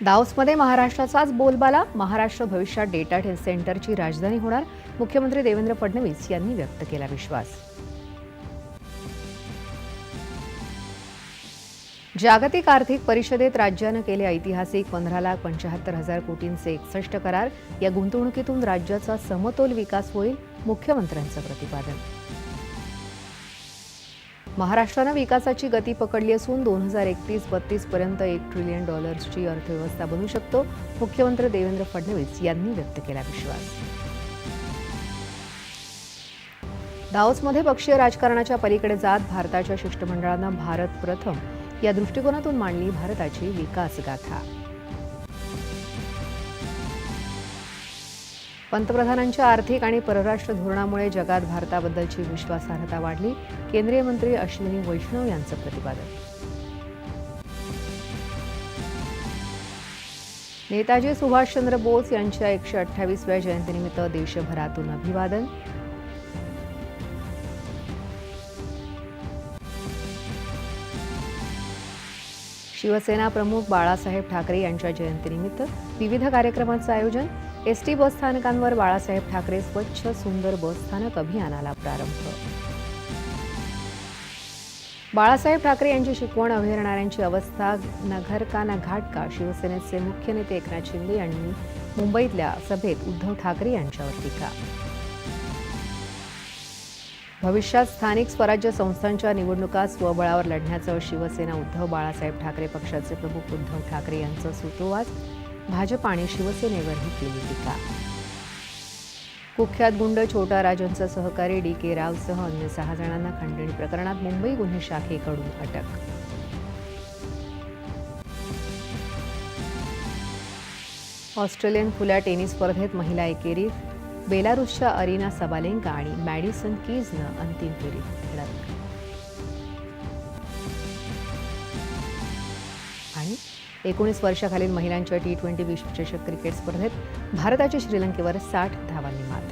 दाओसमध्ये महाराष्ट्राचाच बोलबाला. महाराष्ट्र भविष्यात डेटा सेंटरची राजधानी होणार. मुख्यमंत्री देवेंद्र फडणवीस यांनी व्यक्त केला विश्वास. जागतिक आर्थिक परिषदेत राज्यानं केले ऐतिहासिक 15,75,000 कोटींचे 61 करार. या गुंतवणुकीतून राज्याचा समतोल विकास होईल. मुख्यमंत्र्यांचं प्रतिपादन. महाराष्ट्रानं विकासाची गती पकडली असून 2031-32 पर्यंत $1 ट्रिलियन ची अर्थव्यवस्था बनू शकतो. मुख्यमंत्री देवेंद्र फडणवीस यांनी व्यक्त केला विश्वास. दाओसमध्ये पक्षीय राजकारणाच्या पलीकडे जात भारताच्या शिष्टमंडळानं भारत प्रथम या दृष्टिकोनातून मांडली भारताची विकासगाथा. पंतप्रधानांच्या आर्थिक आणि परराष्ट्र धोरणामुळे जगात भारताबद्दलची विश्वासार्हता वाढली. केंद्रीय मंत्री अश्विनी वैष्णव यांचं प्रतिपादन. नेताजी सुभाषचंद्र बोस यांच्या 128व्या जयंतीनिमित्त देशभरातून अभिवादन. शिवसेना प्रमुख बाळासाहेब ठाकरे यांच्या जयंतीनिमित्त विविध कार्यक्रमांचं आयोजन. एसटी बसस्थानकांवर बाळासाहेब ठाकरे स्वच्छ सुंदर बसस्थानक अभियानाला प्रारंभ. बाळासाहेब ठाकरे यांची शिकवण अवहेरणाऱ्यांची अवस्था नघर का न घाट का. शिवसेनेचे मुख्य नेते एकनाथ शिंदे यांनी मुंबईतल्या सभेत उद्धव ठाकरे यांच्यावर टीका. भविष्यात स्थानिक स्वराज्य संस्थांच्या निवडणुका स्वबळावर लढण्याचं शिवसेना उद्धव बाळासाहेब ठाकरे पक्षाचे प्रमुख उद्धव ठाकरे यांचं सूतोवाच. भाजप आणि शिवसेनेवरही केली टीका. कुख्यात गुंड छोटा राजनचा सहकारी DK रावसह अन्य 6 जणांना खंडणी प्रकरणात मुंबई गुन्हे शाखेकडून अटक. ऑस्ट्रेलियन खुल्या टेनिस स्पर्धेत महिला एकेरीत बेलारूसच्या अरिना सबालेंका आणि मॅडिसन कीजनं अंतिम फेरीत धडक. आणि 19 वर्षाखालील महिलांच्या T20 विश्वचषक क्रिकेट स्पर्धेत भारताची श्रीलंकेवर 60 धावांनी मात.